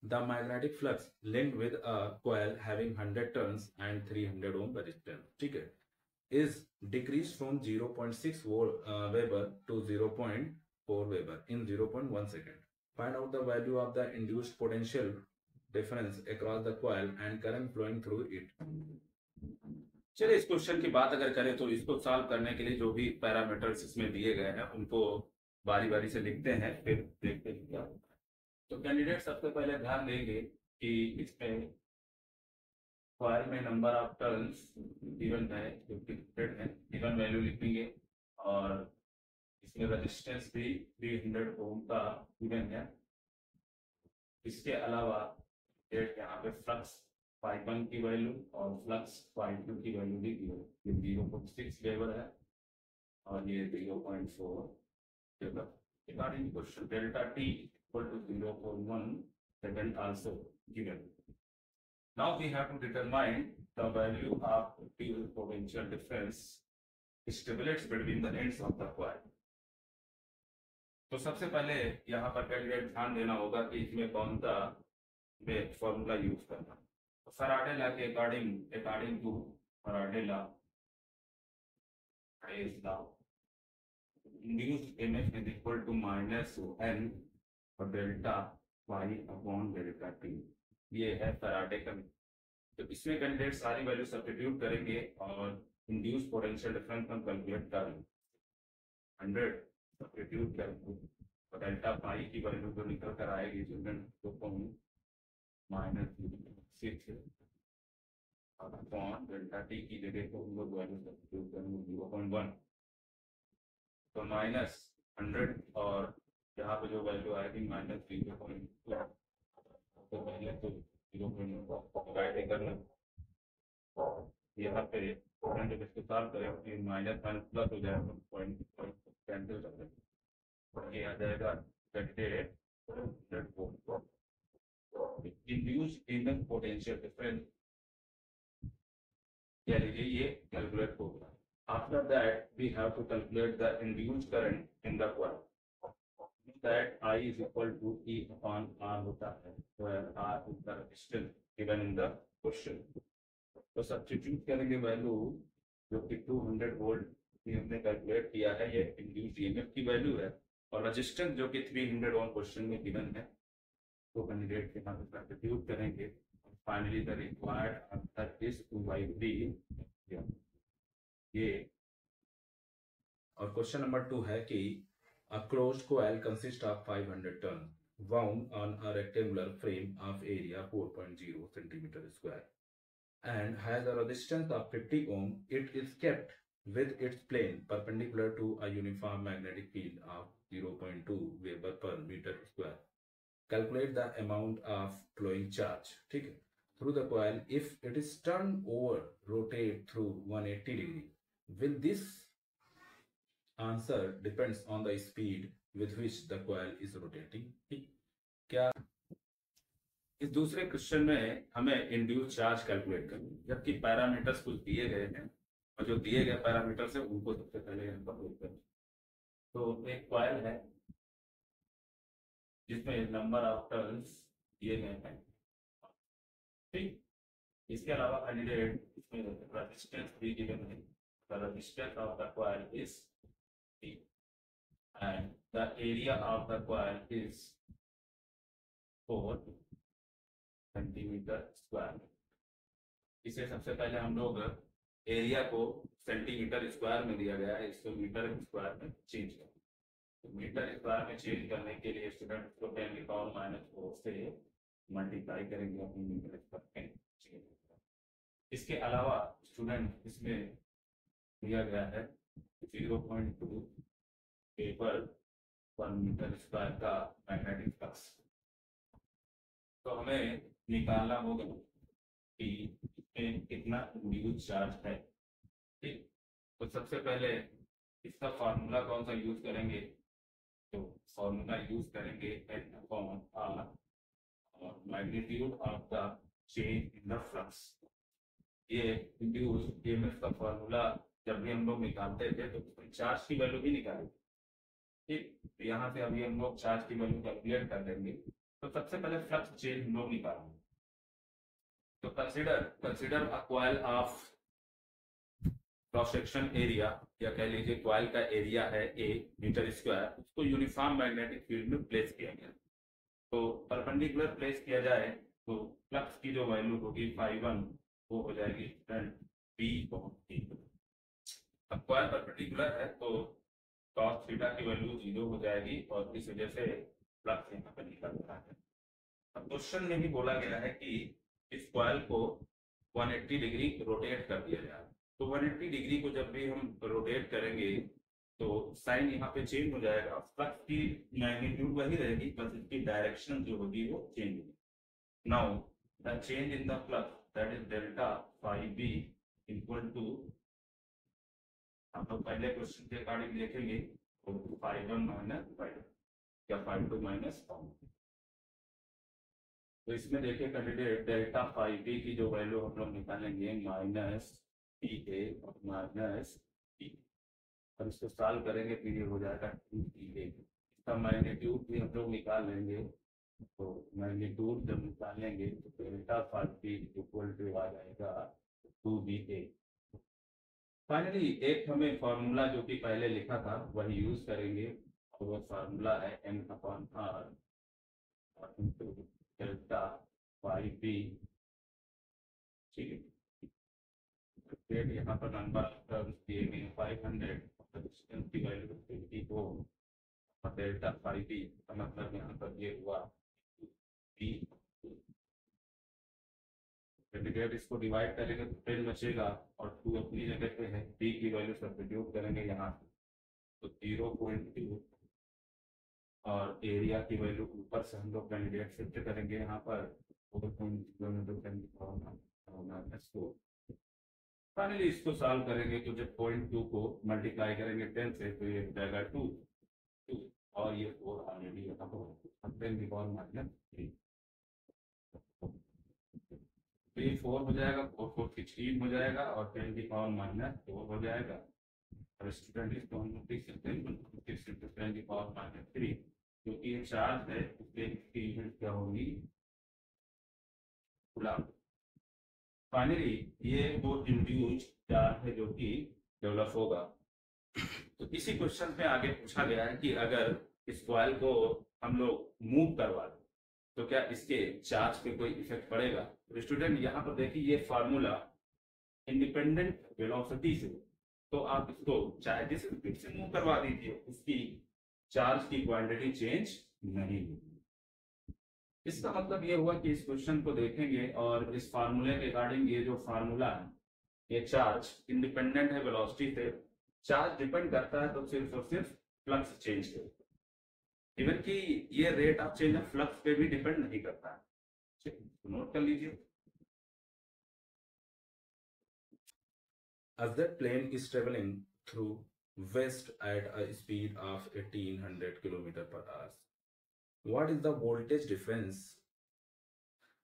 The magnetic flux linked with a coil having 100 turns and 300 ohm resistance, ठीक है, is decreased from 0.6 Weber to 0.4 Weber in 0.1 second. Find out the value of the induced potential difference across the coil and current flowing through it. चलिए इस question की बात अगर करें तो इसको सॉल्व करने के लिए जो भी पैरामीटर्स इसमें दिए गए हैं उनको बारी बारी से लिखते हैं, फिर देखते हैं क्या। तो कैंडिडेट सबसे पहले ध्यान देंगे कि इसमें कॉइल में नंबर ऑफ टर्न्स गिवन है, 50 है, गिवन वैल्यू लिखेंगे, और इसमें रेजिस्टेंस भी 300 ओम का गिवन है। इसके अलावा यहाँ पे फ्लक्स ∅1 की वैल्यू और फ्लक्स ∅2 की वैल्यू भी दी है। ये 0.6 वेबर है और ये 0.4 weber. Regarding question, delta T equal to 0.1 second also given. Now we have to determine the value of the potential difference stimulates between the ends of the coil. तो सबसे पहले यहाँ पर कैंडिडेट ध्यान देना होगा कि इसमें कौन सा फॉर्मूला यूज करना। फैराडे लॉ के according to Faraday law induced EMF is equal to minus n और delta y upon delta t, ये है फैराडे का। तो इसमें कैंडिडेट सारी वैल्यू सब्स्टिट्यूट करेंगे और इंड्यूस पोटेंशियल डिफरेंस हम कैलकुलेट करेंगे। 100 सब्स्टिट्यूट करेंगे और डेल्टा पाई की वैल्यू जो निकल कर आएगी -6 अपॉन डेल्टा टी की जगह को हम लोग वैल्यू सब्स्टिट्यूट करेंगे 0.1, तो -100 और यहाँ पे जो वैल्यू आएगी -3.2, तो पहले तो 0.1 डिवाइड करना, यहाँ पे इसको सॉल्व करें माइनस प्लस हो जाएगा, पॉइंट कैंसिल कर देंगे, ये आ जाएगा इंड्यूस्ड EMF पोटेंशियल डिफरेंस, कह लीजिए ये कैलकुलेट होगा। After that, we have to calculate the induced current in the coil. That I is equal to E upon R होता है, where R is the resistance given in the question. तो substitute करेंगे value जो कि 200 volt की हमने calculate किया है, ये इंड्यूस्ड EMF की वैल्यू है, और रेजिस्टेंस जो कि 300 ओम क्वेश्चन में गिवन है, तो कैंडिडेट के यहाँ पे सब्स्टिट्यूट करेंगे। Finally the required answer is 2/3 ये। और क्वेश्चन नंबर 2 है कि a closed coil consists of 500 turns wound on a rectangular frame of area 4.0 centimeter square and has a resistance of 50 ohm. It is kept with its plane perpendicular to a uniform magnetic field of 0.2 Weber per meter square. Calculate the amount of flowing charge, ठीक है, through the coil if it is turned over, rotate through 180 degree. Will this answer depends on the speed with which the coil is rotating? क्या इस दूसरे question में हमें induce charge calculate करना, जबकि parameters कुछ दिए गए हैं और जो दिए गए पैरामीटर्स है उनको सबसे पहले हम कैलकुलेट करें। तो एक कॉइल है जिसमें नंबर ऑफ टर्न्स दिए गए हैं, ठीक। इसके अलावा कैंडिडेट इसमें रेजिस्टेंस भी गिवन है। The resistance of the coil is T and the area of the coil is 4 centimetre square. इसे सबसे पहले हम लोग एरिया को सेंटीमीटर स्क्वायर में दिया गया है, इसको मीटर स्क्वायर में चेंज करें। तो मीटर स्क्वायर में चेंज करने के लिए स्टूडेंट को 10⁻⁴ से मल्टीप्लाई करेंगे अपनी मीटर स्क्वायर में। इसके अलावा स्टूडेंट इसमें दिया गया है 0.2 वेबर पर मीटर स्क्वायर का मैग्नेटिक फ्लक्स। तो हमें निकालना होगा कि इसमें कितना इंड्यूस्ड चार्ज है, ठीक। तो सबसे पहले इसका फॉर्मूला कौन सा यूज करेंगे, तो फॉर्मूला यूज करेंगे N/R और magnitude of the change in the flux. ये इंड्यूस्ड EMF का फॉर्मूला जब भी हम लोग निकालते थे तो चार्ज की वैल्यू भी निकाली, ठीक। तो यहाँ से अभी हम लोग चार्ज की वैल्यू कैलकुलेट कर लेंगे। तो सबसे पहले फ्लक्स चेंज हम लोग निकालेंगे। तो consider a coil of cross section area, या कह लीजिए कॉइल का एरिया है ए मीटर स्क्वायर, उसको यूनिफॉर्म मैग्नेटिक फील्ड में प्लेस किया गया। तो परपेंडिकुलर प्लेस किया जाए तो फ्लक्स की जो वैल्यू होगी φ1 वो हो जाएगी बी अपॉन टी। अब कॉइल परपेंडिकुलर है तो cos थीटा की वैल्यू 0 हो जाएगी और इस वजह से फ्लक्स यहाँ पर निकल रहा है। अब क्वेश्चन में भी बोला गया है कि इस कॉइल को 180 डिग्री रोटेट कर दिया जाए। तो 180 डिग्री को जब भी हम रोटेट करेंगे तो साइन यहाँ पे चेंज हो जाएगा, फ्लक्स की मैग्नीट्यूड वही रहेगी, बस इसकी डायरेक्शन जो होगी वो चेंज होगी। Now the change in the flux that is delta phi B equal to, हम लोग पहले क्वेश्चन के अकॉर्डिंग लिखेंगे तो φ1 माइनस φ2 या φ2 माइनस φ1। तो इसमें देखिए कैंडिडेट डेल्टा फाई बी की जो वैल्यू हम लोग निकालेंगे माइनस पी ए और माइनस पी, और इसको सॉल्व करेंगे फिर ये हो जाएगा 2pA। इसका मैग्नीट्यूड भी हम लोग निकाल लेंगे। तो मैग्नीट्यूड जब निकालेंगे तो delta phi B equal to आ जाएगा 2pA। फाइनली एक हमें फॉर्मूला जो कि पहले लिखा था वही यूज करेंगे, और वो फॉर्मूला है n/r into delta phi B. ठीक है, फिर यहाँ पर नंबर टर्म्स दिए गए 500, रेजिस्टेंस की वैल्यू 54 और डेल्टा फाई बी का मतलब यहाँ पर ये हुआ बी। कैंडिडेट इसको डिवाइड करेंगे तो 10 बचेगा और 2 अपनी जगह पे है, बी की वैल्यू सब्स्टिट्यूट करेंगे यहाँ तो 0.2 और एरिया की वैल्यू ऊपर से हम लोग कैंडिडेट शिफ्ट करेंगे यहाँ पर 4.0 फाइनली इसको सॉल्व करेंगे तो जब 0.2 को मल्टीप्लाई करेंगे 10 से तो ये हो जाएगा 2 और ये 4 ऑलरेडी यहाँ पर 10 माइनस 3 तो ये 4 हो जाएगा, 4 4 16 हो जाएगा और 10 की पावर माइनस 4 हो जाएगा। और स्टूडेंट इसको हम लोग लिख सकते हैं 10 की पावर माइनस 3, क्योंकि ये चार्ज है इसलिए इसकी यूनिट क्या होगी कूलम। फाइनली ये वो इंड्यूस चार्ज है जो कि डेवलप होगा। तो इसी क्वेश्चन में आगे पूछा गया है कि अगर इस कॉइल को हम लोग मूव करवा दें तो क्या इसके चार्ज पे कोई इफेक्ट पड़ेगा। तो स्टूडेंट यहाँ पर देखिए ये फार्मूला इंडिपेंडेंट वेलोसिटी से, तो आप इसको चाहे जिस स्पीड से मूव करवा दीजिए इसकी चार्ज की क्वांटिटी चेंज नहीं होगी। इसका मतलब ये हुआ कि इस क्वेश्चन को देखेंगे और इस फार्मूले के अकॉर्डिंग ये जो फार्मूला है ये चार्ज इंडिपेंडेंट है वेलोसिटी से, चार्ज डिपेंड करता है तो सिर्फ और सिर्फ फ्लक्स चेंज पे, इवन कि ये rate of change of flux पे भी डिपेंड नहीं करता है। नोट कर लीजिए। As that plane is traveling through west at a speed of 1800 km per hour, what is the voltage difference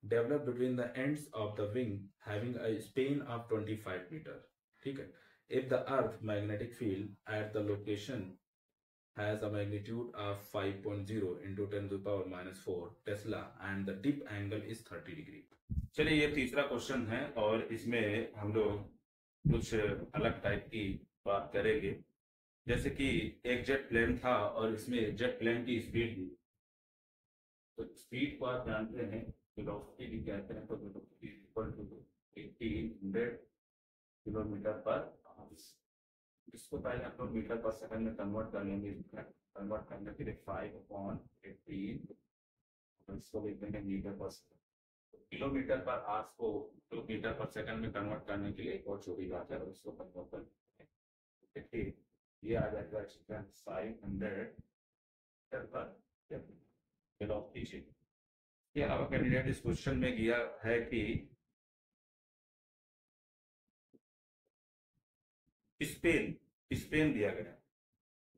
developed between the ends of the wing having a span of 25 meter? ठीक है, if the earth magnetic field at the location has a magnitude of 5.0 into 10 to the power minus 4 Tesla and the dip angle is 30 degree। चलिए ये तीसरा question है और इसमें हम लोग कुछ अलग टाइप की बात करेंगे। जैसे कि एक जेट प्लेन था और इसमें जेट प्लेन की स्पीड थी, तो स्पीड को आप जानते हैं वेलोसिटी भी कहते हैं, तो velocity equal to 1800 kilometre per hour. इसको पहले हम लोग मीटर पर सेकंड में कन्वर्ट कर लेंगे, कन्वर्ट करने के लिए 5/18 और इसको लिख देंगे मीटर पर सेकंड। किलोमीटर पर आवर्स को किलोमीटर पर सेकंड में कन्वर्ट करने के लिए बहुत छोटी बात है और इसको कन्वर्ट कर ठीक ये आ जाएगा 500 पर वेलोसिटी। के अलावा कैंडिडेट इस क्वेश्चन में दिया है कि स्पेन दिया गया,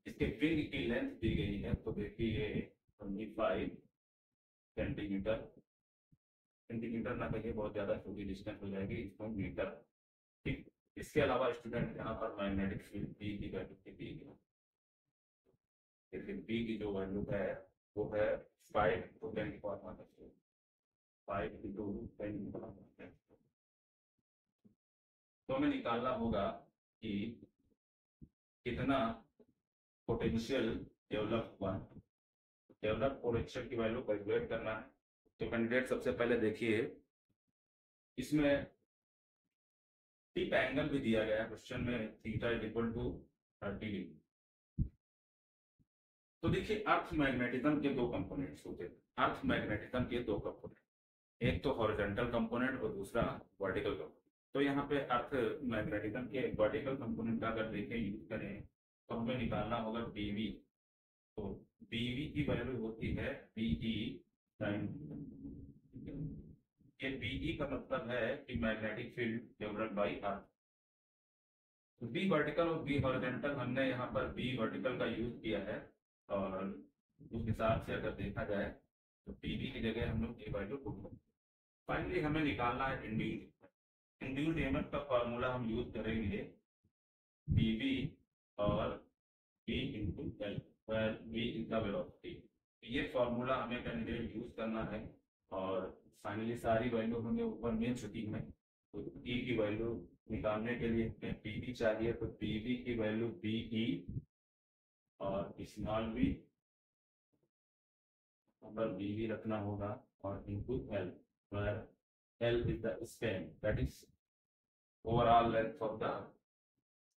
इसके विंग की लेंथ दी गई है, तो देखिए 25 सेंटीमीटर, सेंटीमीटर ना कहिए बहुत ज्यादा छोटी डिस्टेंस हो जाएगी, इसको मीटर। ठीक, इसके अलावा स्टूडेंट यहाँ पर मैग्नेटिक फील्ड बी की वैल्यू दी गई, बी की जो वैल्यू है वो है 5 × 10⁻², 5 × 10⁻²। तो हमें निकालना होगा कि कितना पोटेंशियल डेवलप हुआ। डेवलप पोटेंशियल की वैल्यू कैलकुलेट करना है। तो कैंडिडेट सबसे पहले देखिए, इसमें टिप एंगल भी दिया गया है क्वेश्चन में, theta is equal to 30 degree. तो देखिए, अर्थ मैग्नेटिज्म के दो कंपोनेंट्स होते हैं। अर्थ मैग्नेटिज्म के दो कंपोनेंट, एक तो हॉरिजॉन्टल कंपोनेंट और दूसरा वर्टिकल कंपोनेंट। तो यहाँ पे अर्थ मैग्नेटिज्म के वर्टिकल कंपोनेंट का अगर देखें, यूज करें, तो हमें निकालना होगा बीवी। तो बीवी की वैल्यू होती है बीई टाइम। ये बीई का मतलब है कि मैग्नेटिक फील्ड डेवलप्ड बाय अर्थ। तो बी वर्टिकल और बी हॉरिजॉन्टल, हमने यहाँ पर बी वर्टिकल का यूज किया है, और उस हिसाब से अगर देखा जाए तो बीवी की जगह हम लोग ये वैल्यू पुट करें। फाइनली हमें निकालना है इंड्यूस्ड ईएमएफ का फॉर्मूला हम यूज करेंगे बीवी और B into L, where B is the velocity. ये फॉर्मूला हमें कैंडिडेट यूज करना है, और फाइनली सारी वैल्यू हमें ऊपर मिल चुकी है। तो ई की वैल्यू निकालने के लिए हमें बीवी चाहिए, तो बीवी की वैल्यू बीई और स्मॉल वी पर बीवी रखना होगा, और into L, where L is the span, that is overall length of the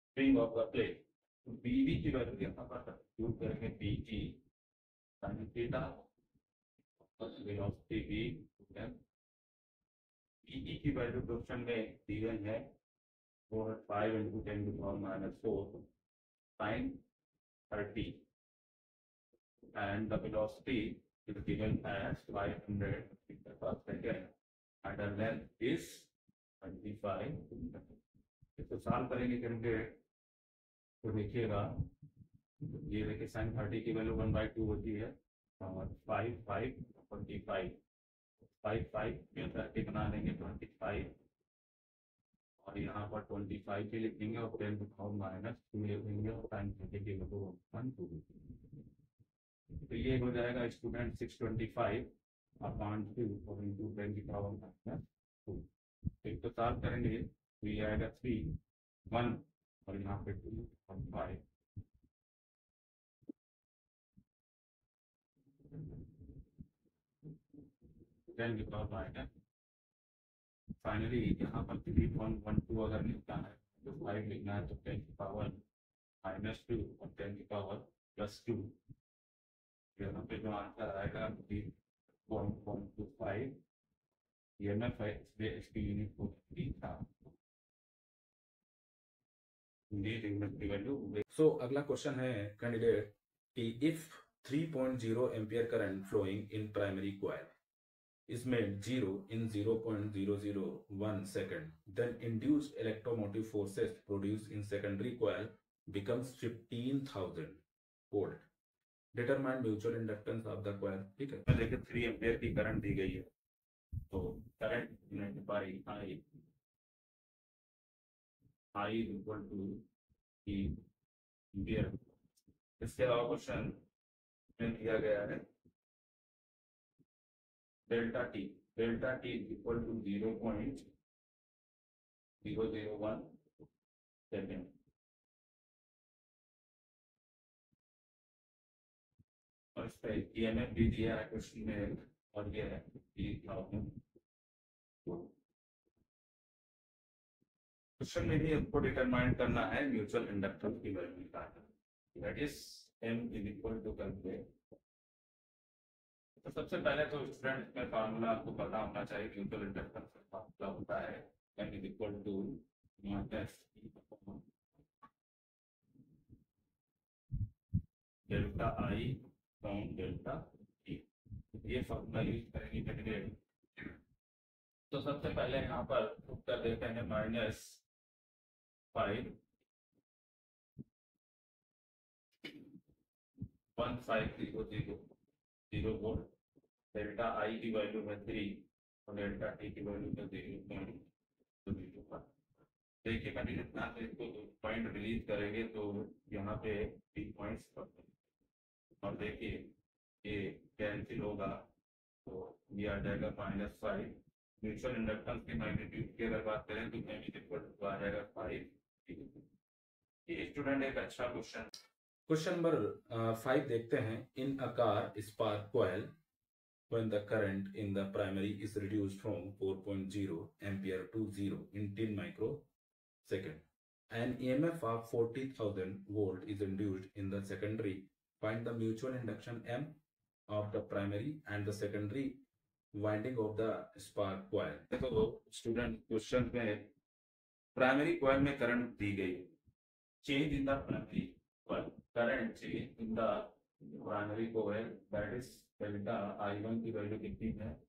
spring of the plate. BV की वैल्यू यहाँ पर यूज करेंगे BE sin theta plus velocity v, BE की वैल्यू क्वेश्चन में दी गई है, वो है 5 × 10⁻⁴ sin 30, and the velocity is given as 500 meters per second and the length is 25। इसको सॉल्व करेंगे करके, तो देखिएगा, ये देखिए sin 30 की वैल्यू 1/2 होती है, और 5 5 25, 5 5 30 बना लेंगे 25, और यहाँ पर 25 भी लिखेंगे और 10⁻⁻2 लिखेंगे, और sin 30 की वैल्यू 1/2। तो ये हो जाएगा स्टूडेंट 625/2 और इंटू 10⁻⁻²। तो इसको सॉल्व करेंगे तो ये आएगा 3 1 और यहाँ पे 2 और 5। फाइनली यहाँ पर 3.12 अगर लिखना है तो 5 लिखना है, तो 10⁻⁻² और 10⁻+2। यहाँ पे जो आंसर आएगा 3.125। ईएमएफ है, इसलिए इसकी यूनिट होगी था। सो अगला क्वेश्चन है कैंडिडेट कि if 3.0 ampere current flowing in primary coil is made 0 in 0.001 second, then induced electromotive forces produced in secondary coil becomes 15,000 volt. Determine mutual inductance of the coil। ठीक है, देखिए 3 एम्पियर की current दी गई है, तो current unit by I is equal to E ampere. इसके अलावा question में दिया गया है delta T is equal to 0.001 second. और इस पे ईएमएफ भी दिया है क्वेश्चन में, और ये है 30,000। क्वेश्चन में भी आपको डिटरमाइन करना है म्यूचुअल इंडक्टेंस की वैल्यू निकालना, that is M is equal to calculate. तो सबसे पहले तो स्टूडेंट इसमें फार्मूला आपको पता होना चाहिए। म्यूचुअल इंडक्टेंस का फार्मूला होता है M is equal to delta I from delta T। ये फार्मूला यूज करेंगे कैंडिडेट। तो सबसे पहले यहाँ पर उत्तर देते हैं -5,1500 वोल्ट। डेल्टा I की वैल्यू है 3 और डेल्टा T की वैल्यू है 0.001। देखिए कैंडिडेट ना तो इसको पॉइंट रिलीज करेंगे तो यहाँ पे 3 पॉइंट्स, और देखिए ये कैंसिल होगा, तो ये आ जाएगा -5। म्यूचुअल इंडक्टेंस की मैग्नीट्यूड की अगर बात करें तो m इक्वल टू आ जाएगा 5। ये स्टूडेंट एक अच्छा क्वेश्चन। क्वेश्चन नंबर 5 देखते हैं। In a car spark coil when the current in the primary is reduced from 4.0 ampere to 0 in 10 microsecond. An EMF of 40,000 volt is induced in the secondary. Find the mutual induction M of the primary and the secondary winding of the spark coil. तो student question में primary coil में current दी गई, change in the primary coil, current change in the primary coil, that is delta I1 की value कितनी है,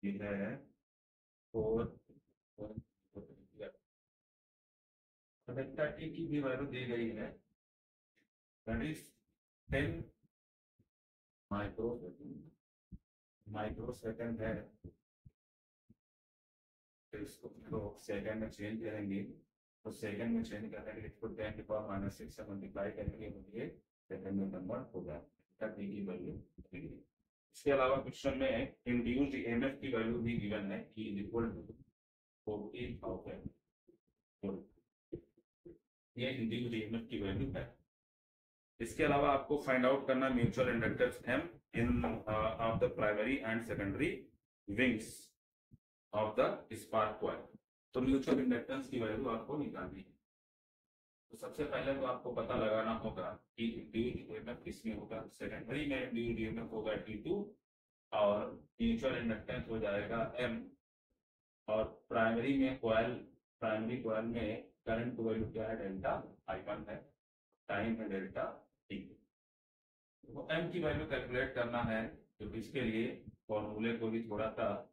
ये है 4। Delta T की भी वैल्यू दी गई है, दैट इज 10 माइक्रोसेकंड है। तो इसको तो सेकंड में चेंज करेंगे, तो सेकंड में चेंज करेंगे, इसको 10⁻⁶ से मल्टीप्लाई करेंगे तो ये सेकंड में कन्वर्ट हो जाएगा, T की वैल्यू। इसके अलावा क्वेश्चन में इंड्यूस्ड ईएमएफ की वैल्यू भी गिवन है, E इक्वल टू 40,000 वोल्ट, ये इंड्यूस्ड ईएमएफ की वैल्यू है। इसके अलावा आपको फाइंड आउट करना mutual inductance M in of the primary and secondary wings of the spark coil. तो म्यूचुअल इंडक्टेंस की वैल्यू आपको निकालनी है। तो सबसे पहले तो आपको पता लगाना होगा कि इंड्यूस्ड ईएमएफ किसमें होगा, सेकेंडरी में इंड्यूस्ड ईएमएफ होगा T2 और म्यूचुअल इंडक्टेंस हो जाएगा M, और प्राइमरी में प्राइमरी कॉइल में करंट वैल्यू क्या है, डेल्टा I1 है, टाइम है डेल्टा T। तो M की वैल्यू कैलकुलेट करना है, तो इसके लिए फॉर्मूले को भी थोड़ा सा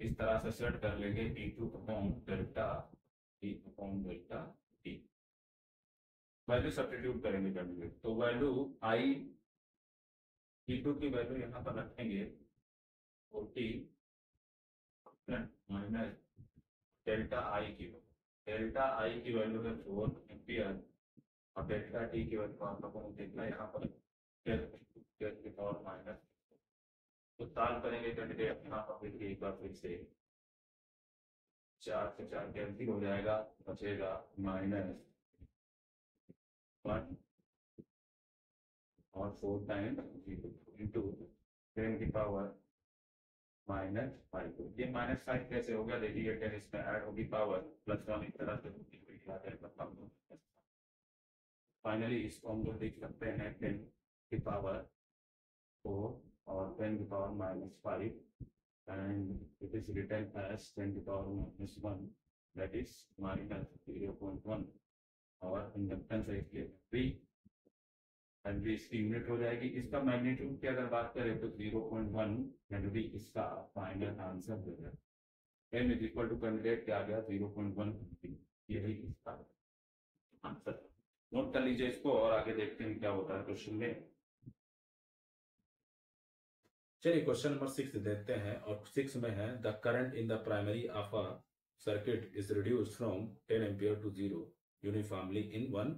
इस तरह से सेट कर लेंगे, T2 upon delta T upon delta T। Value substitute करेंगे करेंगे, तो वैल्यू T2 की वैल्यू यहाँ पर रखेंगे 40 माइनस डेल्टा I की वैल्यू है 4 एम्पियर, और डेल्टा T की वैल्यू आप लोगों को देखना है यहाँ पर 10 की पावर माइनस। तो सॉल्व करेंगे कैंडिडेट, यहाँ पर देखिए एक बार फिर से 4 से 4 कैंसिल हो जाएगा, बचेगा -1 और 4 टाइम्स इंटू 10 की पावर -5। ये -5 कैसे हो गया, देखिए 10 इसमें ऐड होगी पावर +1 इस तरह से। फाइनली इसको हम लोग देख सकते हैं 10 की पावर 4 और 10 की power -5, and it is written as 10 to the power -1, that is -0.1, और इंडक्टेंस है इसलिए 3, हेनरी इसकी यूनिट हो जाएगी। इसका मैग्नीट्यूड की अगर बात करें तो 0.1 हेनरी इसका फाइनल आंसर हो जाएगा। m इक्वल टू कैंडिडेट क्या आ गया, 0.1 हेनरी, यही इसका आंसर। नोट कर लीजिए इसको और आगे देखते हैं क्या होता है क्वेश्चन में। चलिए क्वेश्चन नंबर 6 देखते हैं, और 6 में है the current in the primary of a circuit is reduced from 10 ampere to 0 uniformly in 1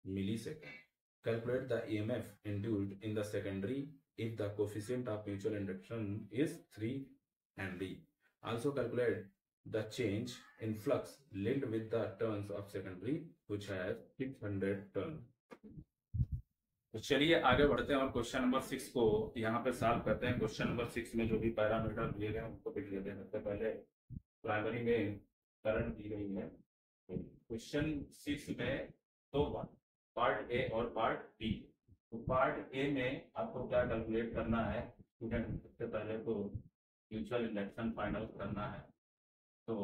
millisecond. Calculate the EMF induced in the secondary if the coefficient of mutual induction is 3 henry. Also calculate the change in flux linked with the turns of secondary which has 600 turn. तो चलिए आगे बढ़ते हैं और question number 6 को यहाँ पे solve करते हैं। क्वेश्चन नंबर 6 में जो भी पैरामीटर दिए गए उनको लिख लेते हैं। सबसे पहले प्राइमरी में करंट दी गई है। क्वेश्चन 6 में दो पार्ट ए और पार्ट बी। तो पार्ट ए में आपको क्या कैलकुलेट करना है स्टूडेंट, सबसे पहले तो म्यूचुअल इंडक्शन फाइंड आउट करना है। तो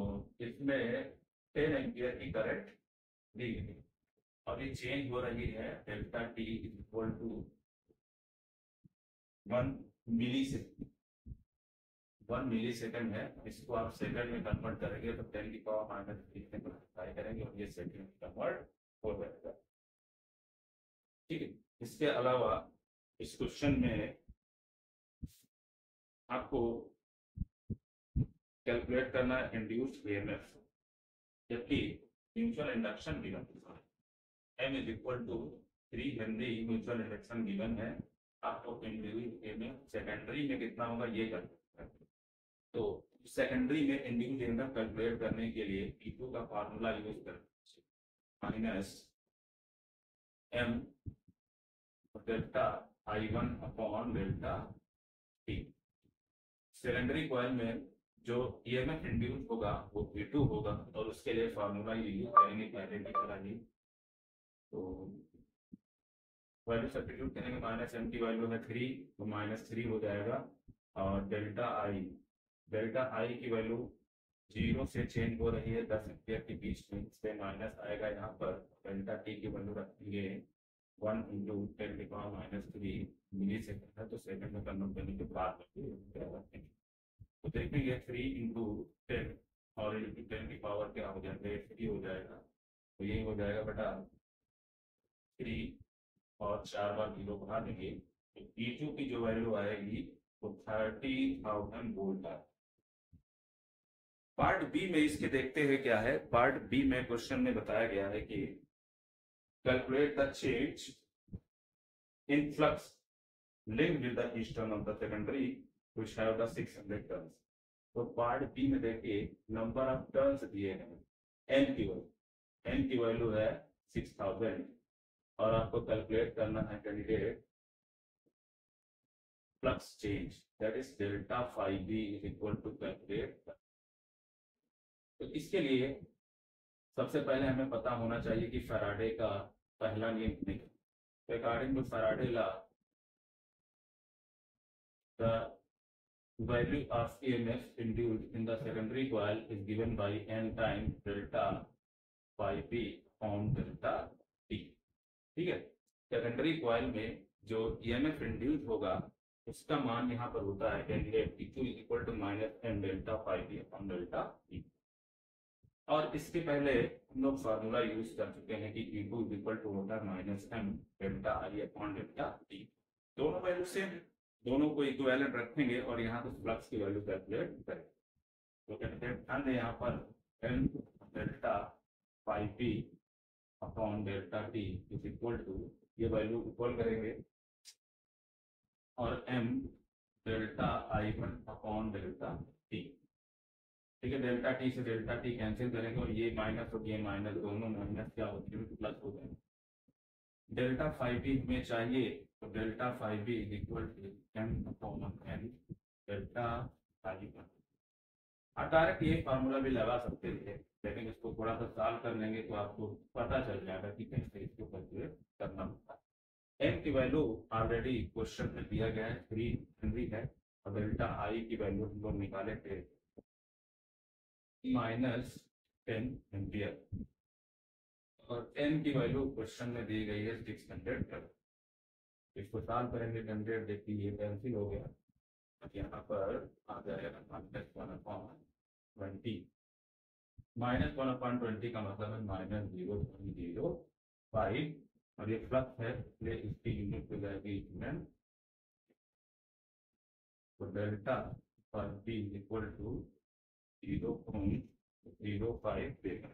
इसमें 10 एम्पियर की करंट दी गई और ये चेंज हो रही है, delta T equal to 1 millisecond है। इसको आप सेकंड में कन्वर्ट करेंगे तो 10 की पावर -3 में मल्टीप्लाई करेंगे और ये सेकंड में कन्वर्ट हो जाएगा। ठीक है, इसके अलावा इस क्वेश्चन में आपको कैलकुलेट करना है इंड्यूस्ड ईएमएफ, जबकि म्यूचुअल इंडक्शन गिवन है। M is equal to 3 henry mutual induction given है आपको इंडिविजुअल में सेकेंडरी में कितना होगा ये करना है। तो सेकेंडरी में इंडिविजुअल कैलकुलेट करने के लिए P2 का फार्मूला यूज करना minus m delta I1 upon delta T। Secondary coil में जो ईएमएफ इंड्यूस होगा वो V2 होगा और उसके लिए फार्मूला ये यूज करेंगे पहले की तरह ही। तो वैल्यू सब्स्टिट्यूट करेंगे, माइनस m की वैल्यू है 3 तो -3 हो जाएगा। और डेल्टा आई की वैल्यू 0 से चेंज हो रही है 10 एम्पियर के बीच में, इससे माइनस आएगा। यहाँ पर डेल्टा टी की वैल्यू रखेंगे 1 इंटू 10⁻³ मिली सेकेंड है, तो सेकंड में कन्वर्ट करने के बाद रखेंगे। तो देखेंगे 3 इंटू 10 और इंटू 10 की पावर क्या हो जाएगा, 3 हो जाएगा। तो ये हो जाएगा बेटा 3 और 4 बार 0 बढ़ा देंगे तो E2 की जो वैल्यू आएगी वो 30,000 वोल्ट है। पार्ट बी में इसके देखते हैं क्या है। पार्ट बी में क्वेश्चन में बताया गया है कि calculate the change in flux linked with the eastern of the secondary which have the 600 turns। तो पार्ट बी में देखिए नंबर ऑफ टर्न्स दिए हैं, n की वैल्यू है 6000 और आपको कैलकुलेट करना है candidate flux change that is delta phi B is equal to calculate. तो इसके लिए सबसे पहले हमें पता होना चाहिए कि फैराडे का पहला नियम निकल। According to Faraday law the value of EMF induced in the secondary coil is given by n times delta phi b on delta t। ठीक है, सेकेंडरी कॉइल में जो EMF इंड्यूस होगा उसका मान यहाँ पर होता है candidate P2 equal to minus n delta phi b on delta t। और इसके पहले हम लोग फार्मूला यूज कर चुके हैं कि P2 इक्वल टू होता है minus m delta i upon delta t। दोनों वैल्यू सेम, दोनों को इक्विवेलेंट रखेंगे और यहाँ पे फ्लक्स की वैल्यू कैलकुलेट करें। तो कैंडिडेट ध्यान दें यहाँ पर n delta phi B upon delta T is equal to, ये वैल्यू इक्वल करेंगे और m delta I1 upon delta T. ठीक है, डेल्टा टी से डेल्टा टी कैंसिल करेंगे और ये माइनस और ये माइनस, दोनों माइनस क्या होती है प्लस हो जाएंगे। डेल्टा फाई बी हमें चाहिए तो delta phi B is equal to m upon n delta I1। आप डायरेक्ट ये फार्मूला भी लगा सकते थे, लेकिन इसको थोड़ा सा सॉल्व कर लेंगे तो आपको पता चल जाएगा कि कैसे इसको कैलकुलेट करना होता है। m की वैल्यू ऑलरेडी क्वेश्चन में दिया गया है 3 हेनरी है और डेल्टा आई की वैल्यू हम लोग निकाले थे -10 एम्पियर और n की वैल्यू क्वेश्चन में दी गई है 600। इसको सॉल्व करेंगे कैंडिडेट, देखिए ये कैंसिल हो गया, यहाँ पर आ जाएगा -1/20। -1/20 का मतलब है -0.05 और ये फ्लक्स है इसलिए इसकी यूनिट हो जाएगी इंच। तो डेल्टा पर बी इक्वल टू 0.05 देगा।